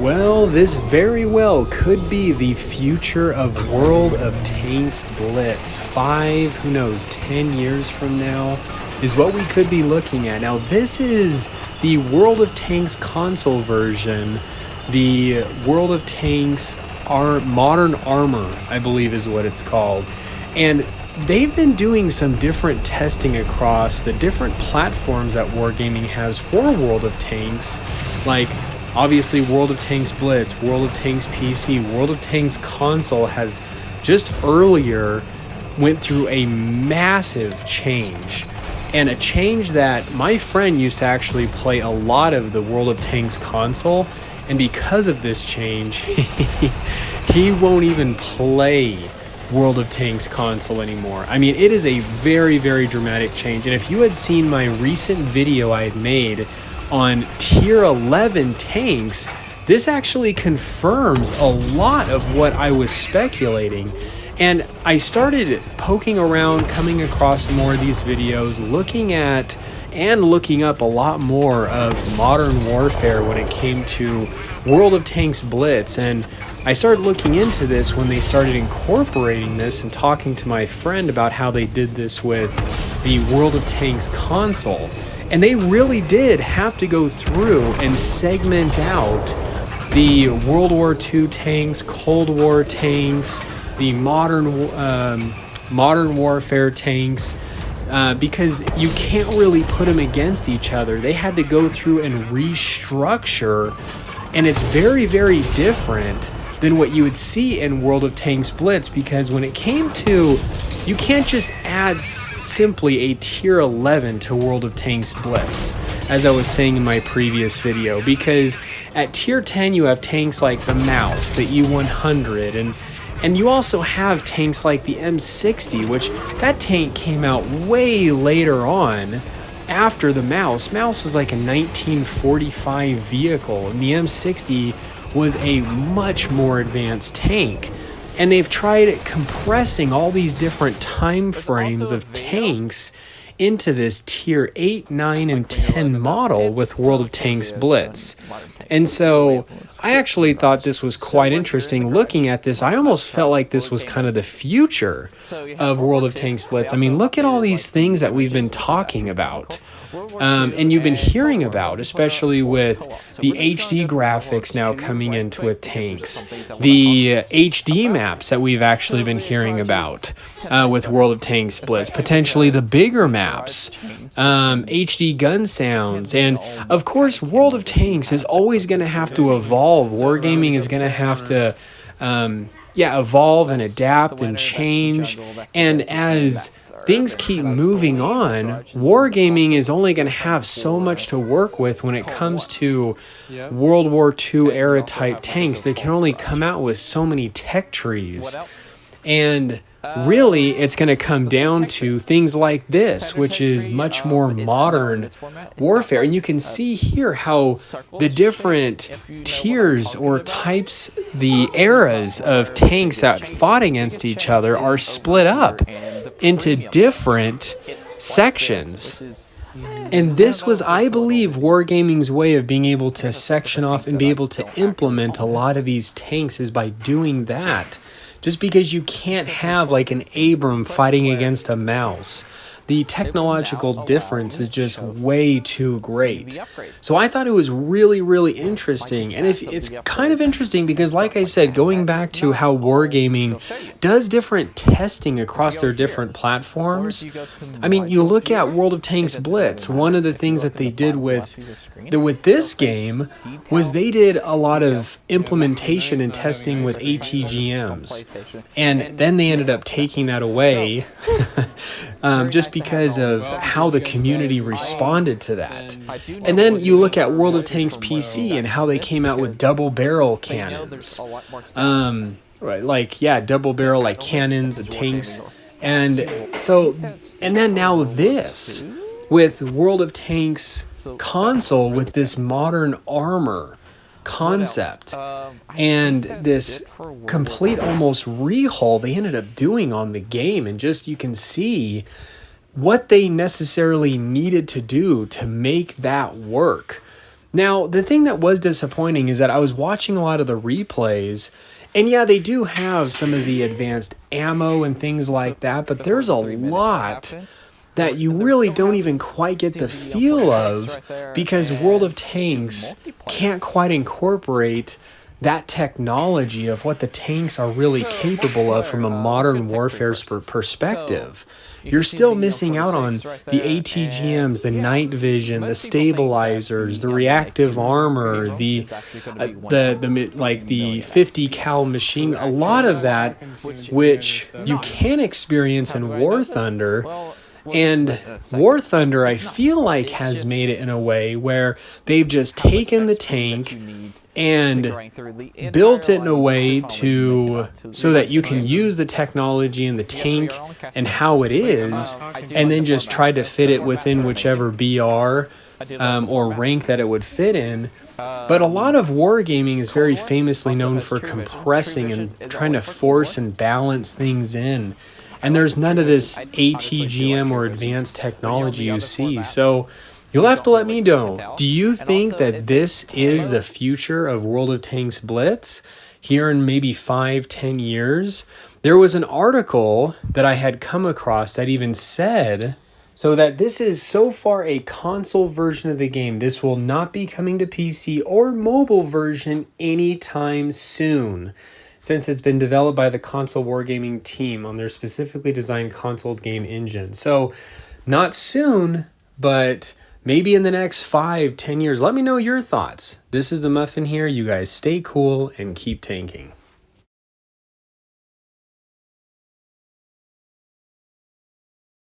Well, this very well could be the future of World of Tanks Blitz. 5, who knows, 10 years from now is what we could be looking at. Now, this is the World of Tanks console version. The World of Tanks Modern Armor, I believe is what it's called. And they've been doing some different testing across the different platforms that Wargaming has for World of Tanks, like obviously World of Tanks Blitz, World of Tanks PC, World of Tanks console has just earlier went through a massive change. And a change that my friend used to actually play a lot of the World of Tanks console, and because of this change, he won't even play World of Tanks console anymore. I mean, it is a very, very dramatic change. And if you had seen my recent video I had made on tier 11 tanks, this actually confirms a lot of what I was speculating. And I started poking around, coming across more of these videos, looking at and looking up a lot more of Modern Warfare when it came to World of Tanks Blitz. And I started looking into this when they started incorporating this and talking to my friend about how they did this with the World of Tanks console. And they really did have to go through and segment out the World War II tanks, Cold War tanks, the modern warfare tanks, because you can't really put them against each other. They had to go through and restructure, and it's very, very different than what you would see in World of Tanks Blitz, because when it came to, you can't just add simply a tier 11 to World of Tanks Blitz, as I was saying in my previous video, because at tier 10 you have tanks like the Mouse, the E100, and you also have tanks like the M60, which that tank came out way later on after the Mouse. Mouse was like a 1945 vehicle, and the M60 was a much more advanced tank. And they've tried compressing all these different time frames of tanks into this tier 8, 9, and 10 model with World of Tanks Blitz. And so I actually thought this was quite interesting. Looking at this, I almost felt like this was kind of the future of World of Tanks Blitz. I mean, look at all these things that we've been talking about. And you've been hearing about, especially with the HD graphics now coming into with tanks, the HD maps that we've actually been hearing about with World of Tanks Blitz, potentially the bigger maps, HD gun sounds, and of course World of Tanks is always going to have to evolve. Wargaming is going to have to evolve and adapt and change, and as things keep moving on, Wargaming is only going to have so much to work with when it comes to World War II era type tanks. They can only come out with so many tech trees. And really, it's going to come down to things like this, which is much more modern warfare. And you can see here how the different tiers or types, the eras of tanks that fought against each other are split up into different sections. And this was, I believe, Wargaming's way of being able to section off and be able to implement a lot of these tanks is by doing that. Just because you can't have like an Abram fighting against a Mouse. The technological difference is just way too great. So I thought it was really, really interesting. And it's kind of interesting because, like I said, going back to how Wargaming does different testing across their different platforms. I mean, you look at World of Tanks Blitz. One of the things that they did with this game was they did a lot of implementation and testing with ATGMs. And then they ended up taking that away just because of how the community responded to that. And then you look at World of Tanks PC and how they came out with double barrel cannons. Double barrel like cannons and tanks. And then now this with World of Tanks console with this modern armor concept and this complete almost rehaul they ended up doing on the game. And just you can see what they necessarily needed to do to make that work. Now, the thing that was disappointing is that I was watching a lot of the replays, and yeah, they do have some of the advanced ammo and things like that, but there's a lot that you really don't even quite get the feel of because World of Tanks can't quite incorporate that technology of what the tanks are really capable of from a modern warfare perspective. You're still missing out on the ATGMs, the night vision, the stabilizers, the reactive armor, the 50 cal machine. A lot of that, which you can experience in War Thunder. And War Thunder, I feel like, has made it in a way where they've just taken the tank and built it in a way so that you can use the technology in the tank and how it is, and then just try to fit it within whichever BR or rank that it would fit in. But a lot of wargaming is very famously known for compressing and trying to force and balance things in. And there's none of this ATGM or advanced technology you see. So you'll have to let me know. Do you think that this is the future of World of Tanks Blitz here in maybe 5-10 years? There was an article that I had come across that even said so that this is so far a console version of the game. This will not be coming to PC or mobile version anytime soon, since it's been developed by the console wargaming team on their specifically designed console game engine. So not soon, but maybe in the next 5-10 years. Let me know your thoughts. This is the Muffin here. You guys stay cool and keep tanking.